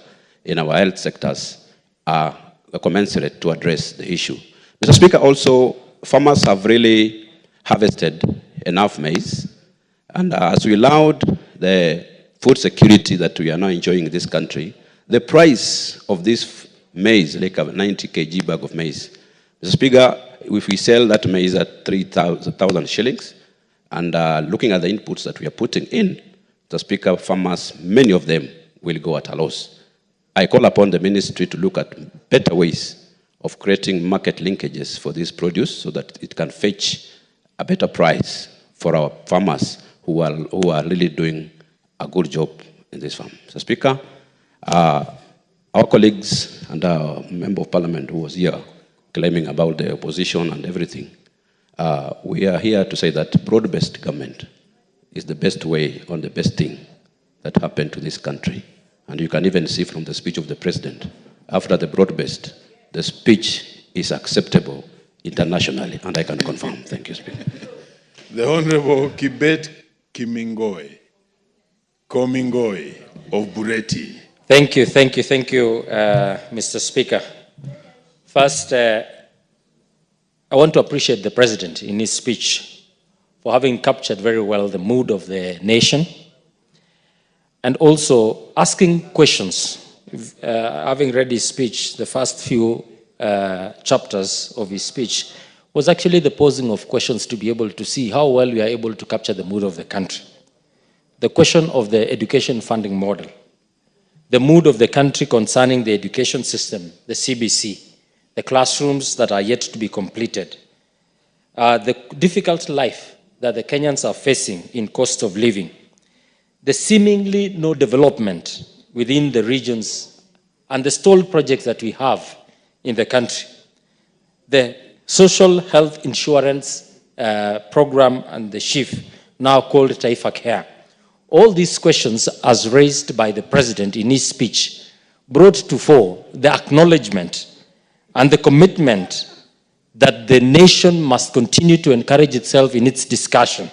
in our health sectors are commensurate to address the issue. Mr. Speaker, also, farmers have really harvested enough maize, and as we laud the food security that we are now enjoying in this country, the price of this maize, like a 90 kg bag of maize, Mr. Speaker, if we sell that maize at 3,000 shillings, and looking at the inputs that we are putting in, Mr. Speaker, farmers, many of them will go at a loss. I call upon the ministry to look at better ways of creating market linkages for this produce so that it can fetch a better price for our farmers who are really doing a good job in this farm. So, Speaker, our colleagues and our member of parliament who was here claiming about the opposition and everything, we are here to say that broad-based government is the best way on the best thing that happened to this country. And you can even see from the speech of the president, after the broad-based, the speech is acceptable internationally, and I can confirm. Thank you, Speaker. The Honorable Kibet Komingoi of Bureti. Thank you, Mr. Speaker. First, I want to appreciate the President in his speech for having captured very well the mood of the nation and also asking questions. Having read his speech, the first few chapters of his speech was actually the posing of questions to be able to see how well we are able to capture the mood of the country. The question of the education funding model, the mood of the country concerning the education system, the CBC, the classrooms that are yet to be completed, the difficult life that the Kenyans are facing in cost of living, the seemingly no development within the regions and the stalled projects that we have in the country, the social health insurance program and the shift, now called Taifa Care. All these questions, as raised by the President in his speech, brought to fore the acknowledgement and the commitment that the nation must continue to encourage itself in its discussion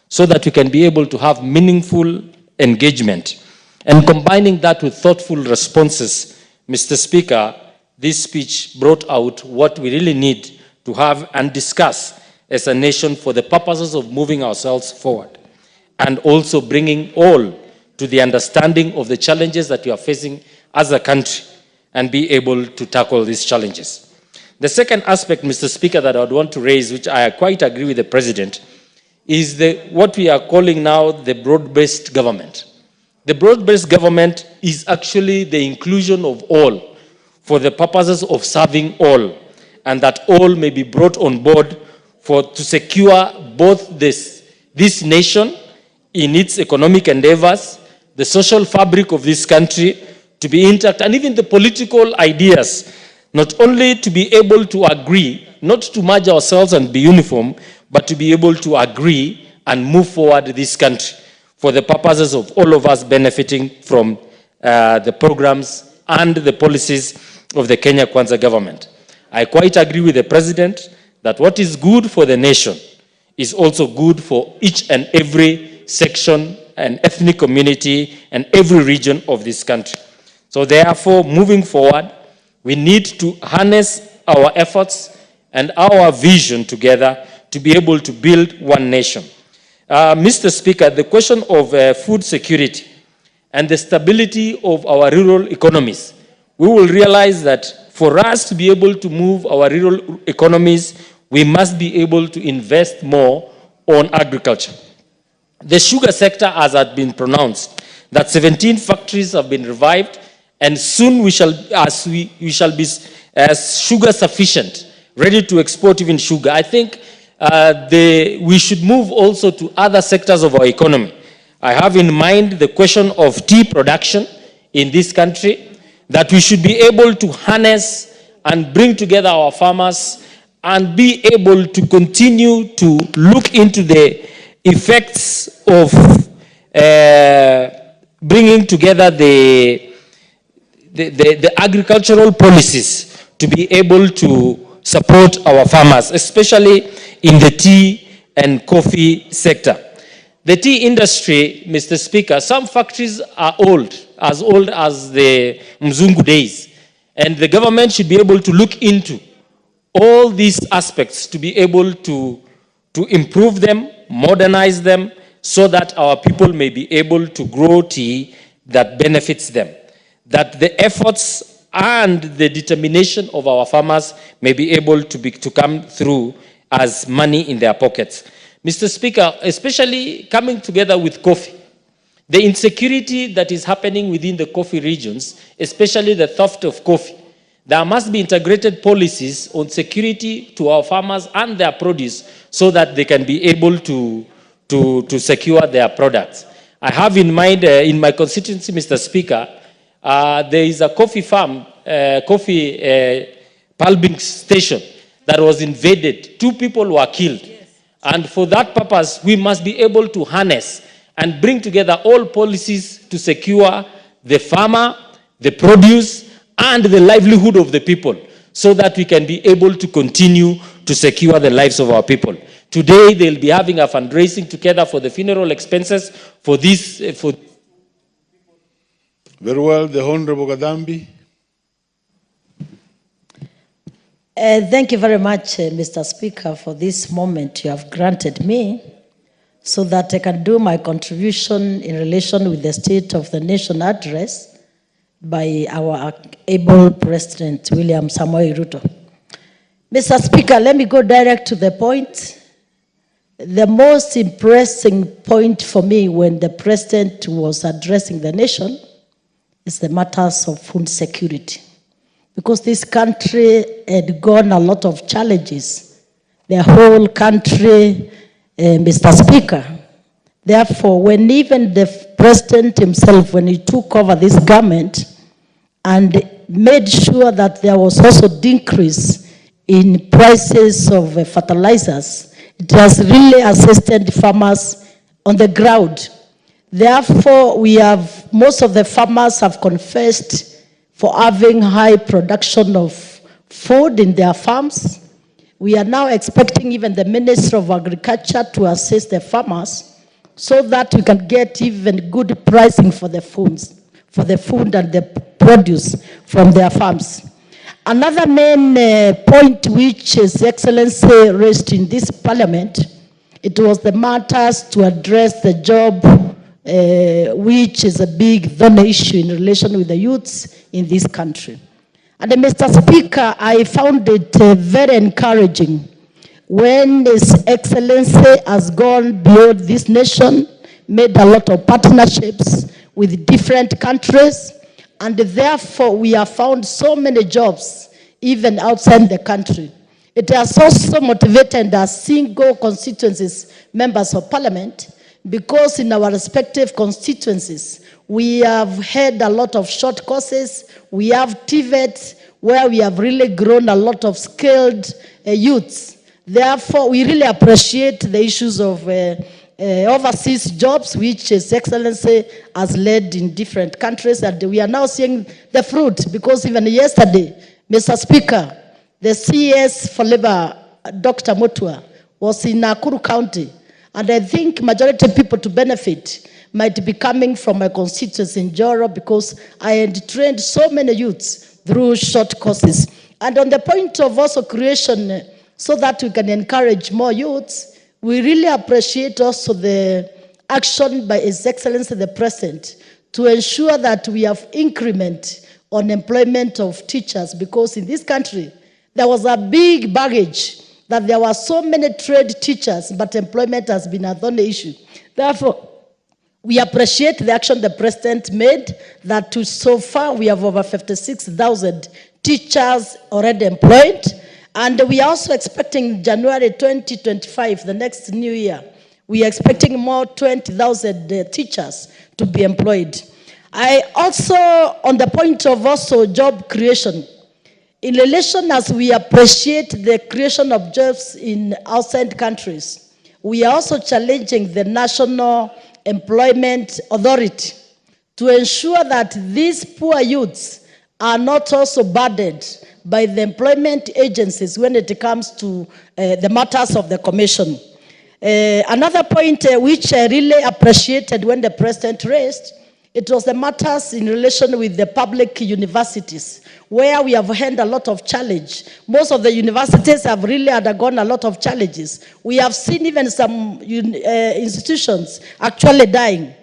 so that we can be able to have meaningful engagement. And combining that with thoughtful responses, Mr. Speaker, this speech brought out what we really need to have and discuss as a nation for the purposes of moving ourselves forward and also bringing all to the understanding of the challenges that we are facing as a country and be able to tackle these challenges. The second aspect, Mr. Speaker, that I would want to raise, which I quite agree with the President, is what we are calling now the broad-based government. The broad-based government is actually the inclusion of all for the purposes of serving all, and that all may be brought on board to secure both this nation in its economic endeavors, the social fabric of this country to be intact, and even the political ideas, not only to be able to agree, not to merge ourselves and be uniform, but to be able to agree and move forward this country for the purposes of all of us benefiting from the programs and the policies of the Kenya Kwanza government. I quite agree with the President that what is good for the nation is also good for each and every section and ethnic community and every region of this country. So therefore, moving forward, we need to harness our efforts and our vision together to be able to build one nation. Mr. Speaker, the question of food security and the stability of our rural economies, we will realize that for us to be able to move our rural economies, we must be able to invest more on agriculture. The sugar sector, as had been pronounced, that 17 factories have been revived, and soon we shall be sugar sufficient, ready to export even sugar. I think we should move also to other sectors of our economy. I have in mind the question of tea production in this country, that we should be able to harness and bring together our farmers and be able to continue to look into the effects of bringing together the agricultural policies to be able to support our farmers, especially in the tea and coffee sector. The tea industry, Mr. Speaker, some factories are old as the Mzungu days, and the government should be able to look into all these aspects to be able to improve them, modernize them, so that our people may be able to grow tea that benefits them, that the efforts and the determination of our farmers may be able to come through as money in their pockets. Mr. Speaker, especially coming together with coffee, the insecurity that is happening within the coffee regions, especially the theft of coffee, there must be integrated policies on security to our farmers and their produce so that they can be able to secure their products. I have in mind, in my constituency, Mr. Speaker, there is a coffee farm, pulping station that was invaded. 2 people were killed. Yes. And for that purpose, we must be able to harness and bring together all policies to secure the farmer, the produce, and the livelihood of the people so that we can be able to continue to secure the lives of our people. Today, they'll be having a fundraising together for the funeral expenses for this. Very well, the Honorable Gadambi. Thank you very much, Mr. Speaker, for this moment you have granted me so that I can do my contribution in relation with the State of the Nation address by our able President, William Samoei Ruto. Mr. Speaker, let me go direct to the point. The most impressing point for me when the President was addressing the nation is the matters of food security. Because this country had gone a lot of challenges. The whole country, Mr. Speaker. Therefore, when even the President himself, when he took over this government and made sure that there was also decrease in prices of fertilizers, It has really assisted farmers on the ground. Therefore, most of the farmers have confessed for having high production of food in their farms. We are now expecting even the Minister of Agriculture to assist the farmers so that we can get even good pricing for the food and the produce from their farms. Another main point which His Excellency raised in this parliament, it was the matters to address the job, which is a big thorny issue in relation with the youths in this country. And Mr. Speaker, I found it very encouraging when His Excellency has gone beyond this nation, made a lot of partnerships with different countries, and therefore we have found so many jobs even outside the country. It has also motivated us single constituencies, members of parliament, because in our respective constituencies, we have had a lot of short courses. We have TVET, where we have really grown a lot of skilled youths. Therefore, we really appreciate the issues of overseas jobs, which His Excellency has led in different countries, and we are now seeing the fruit, because even yesterday, Mr. Speaker, the CS for Labor, Dr. Mutua, was in Nakuru County, and I think majority of people to benefit might be coming from my constituency in Joro, because I had trained so many youths through short courses. And on the point of also creation, so that we can encourage more youths, we really appreciate also the action by His Excellency the President to ensure that we have increment on employment of teachers, because in this country, there was a big baggage that there were so many trade teachers, but employment has been a thorny issue. Therefore, we appreciate the action the President made, that so far we have over 56,000 teachers already employed. And we are also expecting January 2025, the next new year, we are expecting more 20,000 teachers to be employed. I also, on the point of also job creation, in relation as we appreciate the creation of jobs in outside countries, we are also challenging the National Employment Authority to ensure that these poor youths are not also burdened by the employment agencies when it comes to the matters of the commission. Another point which I really appreciated when the President raised, it was the matters in relation with the public universities, where we have had a lot of challenge. Most of the universities have really undergone a lot of challenges. We have seen even some institutions actually dying.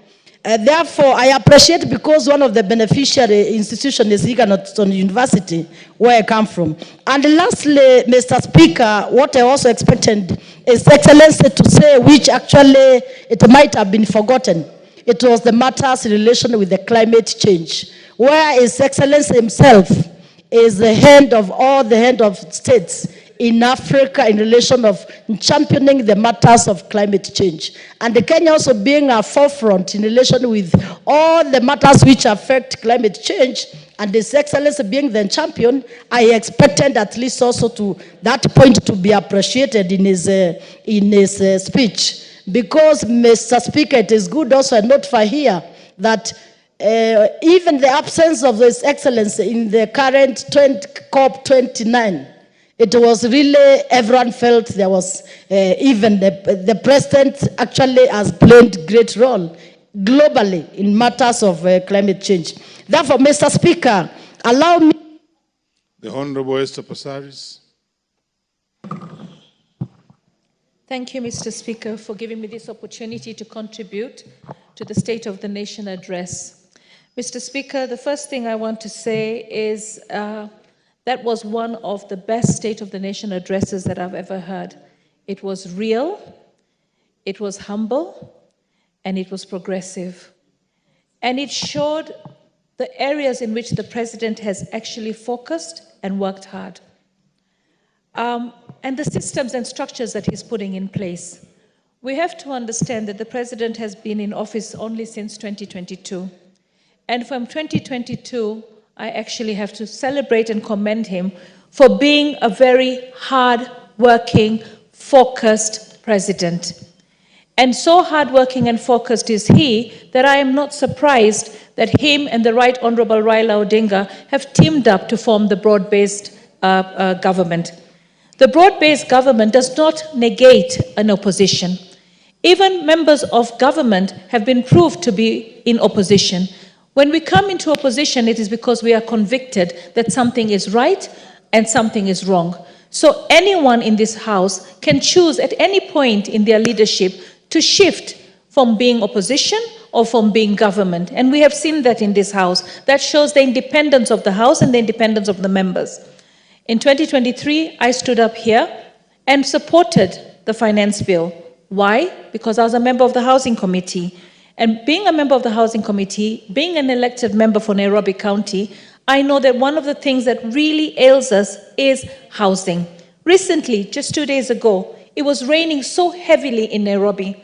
Therefore, I appreciate, because one of the beneficiary institutions is Egerton University, where I come from. And lastly, Mr. Speaker, what I also expected is Excellency to say, which actually it might have been forgotten. It was the matters in relation with the climate change, where His Excellency himself is the head of all the head of states in Africa in relation of championing the matters of climate change. And Kenya also being a forefront in relation with all the matters which affect climate change, and His Excellency being the champion, I expected at least also to that point to be appreciated in his speech. Because, Mr. Speaker, it is good also a note for here that even the absence of His Excellency in the current COP29, it was really, everyone felt there was, even the President actually has played great role globally in matters of climate change. Therefore, Mr. Speaker, allow me. The Honorable Esther Passaris. Thank you, Mr. Speaker, for giving me this opportunity to contribute to the State of the Nation address. Mr. Speaker, the first thing I want to say is that was one of the best State of the Nation addresses that I've ever heard. It was real, it was humble, and it was progressive. And it showed the areas in which the President has actually focused and worked hard. And the systems and structures that he's putting in place. We have to understand that the President has been in office only since 2022. And from 2022, I actually have to celebrate and commend him for being a very hard-working, focused president. And so hardworking and focused is he that I am not surprised that him and the Right Honorable Raila Odinga have teamed up to form the broad-based government. The broad-based government does not negate an opposition. Even members of government have been proved to be in opposition. When we come into opposition, it is because we are convicted that something is right and something is wrong. So anyone in this House can choose at any point in their leadership to shift from being opposition or from being government. And we have seen that in this House. That shows the independence of the House and the independence of the members. In 2023, I stood up here and supported the finance bill. Why? Because I was a member of the Housing Committee. And being a member of the Housing Committee, being an elected member for Nairobi County, I know that one of the things that really ails us is housing. Recently, just 2 days ago, it was raining so heavily in Nairobi.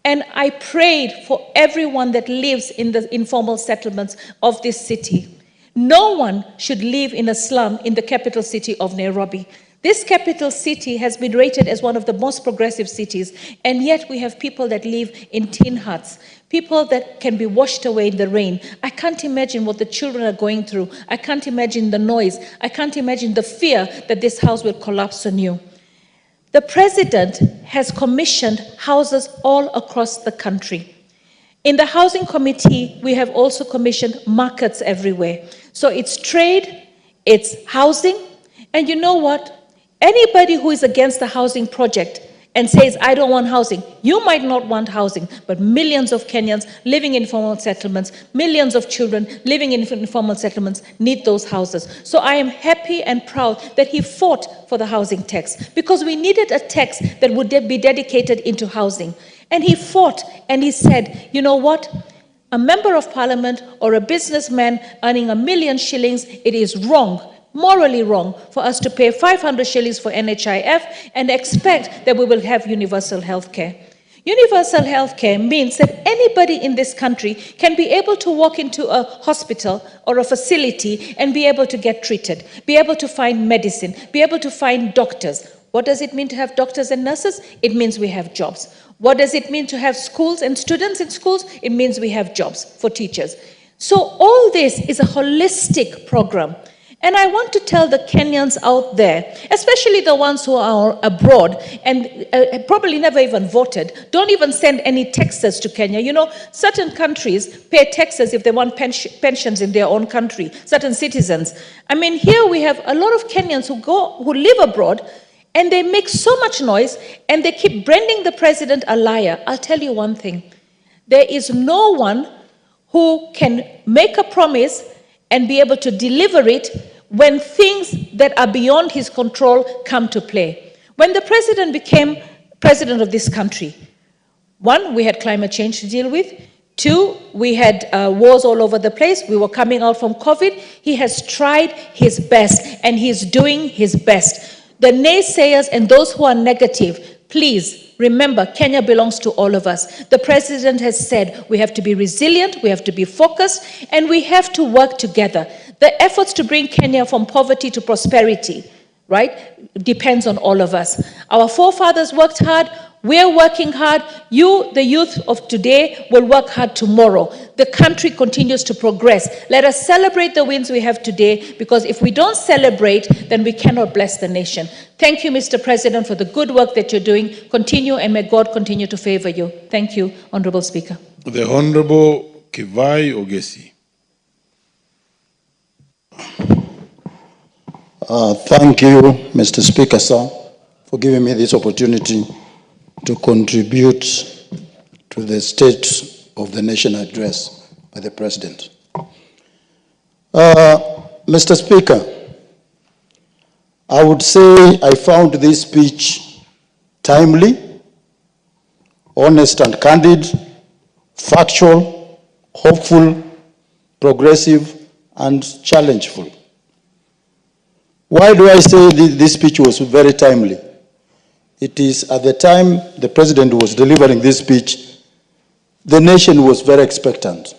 And I prayed for everyone that lives in the informal settlements of this city. No one should live in a slum in the capital city of Nairobi. This capital city has been rated as one of the most progressive cities, and yet we have people that live in tin huts, people that can be washed away in the rain. I can't imagine what the children are going through. I can't imagine the noise. I can't imagine the fear that this house will collapse on you. The president has commissioned houses all across the country. In the Housing Committee, we have also commissioned markets everywhere. So it's trade, it's housing, and you know what? Anybody who is against the housing project and says, I don't want housing, you might not want housing, but millions of Kenyans living in informal settlements, millions of children living in informal settlements need those houses. So I am happy and proud that he fought for the housing tax, because we needed a tax that would be dedicated into housing. And he fought and he said, you know what? A member of parliament or a businessman earning 1 million shillings, it is wrong, morally wrong, for us to pay 500 shillings for NHIF and expect that we will have universal health care. Universal health care means that anybody in this country can be able to walk into a hospital or a facility and be able to get treated, be able to find medicine, be able to find doctors. What does it mean to have doctors and nurses? It means we have jobs. What does it mean to have schools and students in schools? It means we have jobs for teachers. So all this is a holistic program. And I want to tell the Kenyans out there, especially the ones who are abroad and probably never even voted, don't even send any taxes to Kenya. You know, certain countries pay taxes if they want pensions in their own country, certain citizens. I mean, here we have a lot of Kenyans who live abroad, and they make so much noise, and they keep branding the president a liar. I'll tell you one thing. There is no one who can make a promise and be able to deliver it when things that are beyond his control come to play. When the president became president of this country, 1, we had climate change to deal with. 2, we had wars all over the place. We were coming out from COVID. He has tried his best, and he's doing his best. The naysayers and those who are negative, please remember, Kenya belongs to all of us. The president has said we have to be resilient, we have to be focused, and we have to work together. The efforts to bring Kenya from poverty to prosperity, right, depends on all of us. Our forefathers worked hard. We're working hard. You, the youth of today, will work hard tomorrow. The country continues to progress. Let us celebrate the wins we have today, because if we don't celebrate, then we cannot bless the nation. Thank you, Mr. President, for the good work that you're doing. Continue, and may God continue to favor you. Thank you, Honorable Speaker. The Honorable Kivai Ogesi. Thank you, Mr. Speaker, sir, for giving me this opportunity to contribute to the State of the Nation address by the President. Mr. Speaker, I would say I found this speech timely, honest and candid, factual, hopeful, progressive, and challengeful. Why do I say this speech was very timely? It is at the time the President was delivering this speech, the nation was very expectant.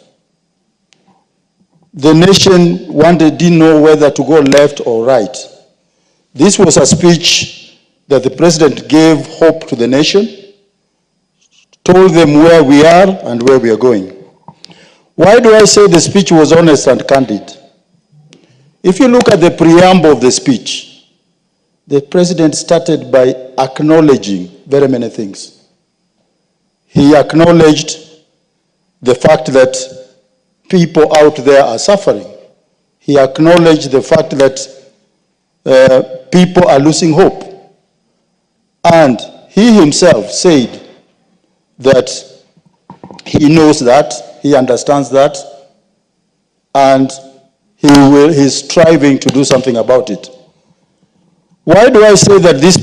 The nation didn't know whether to go left or right. This was a speech that the President gave hope to the nation, told them where we are and where we are going. Why do I say the speech was honest and candid? If you look at the preamble of the speech, the president started by acknowledging very many things. He acknowledged the fact that people out there are suffering. He acknowledged the fact that people are losing hope. And he himself said that he knows that, he understands that, and he's striving to do something about it. Why do I say that this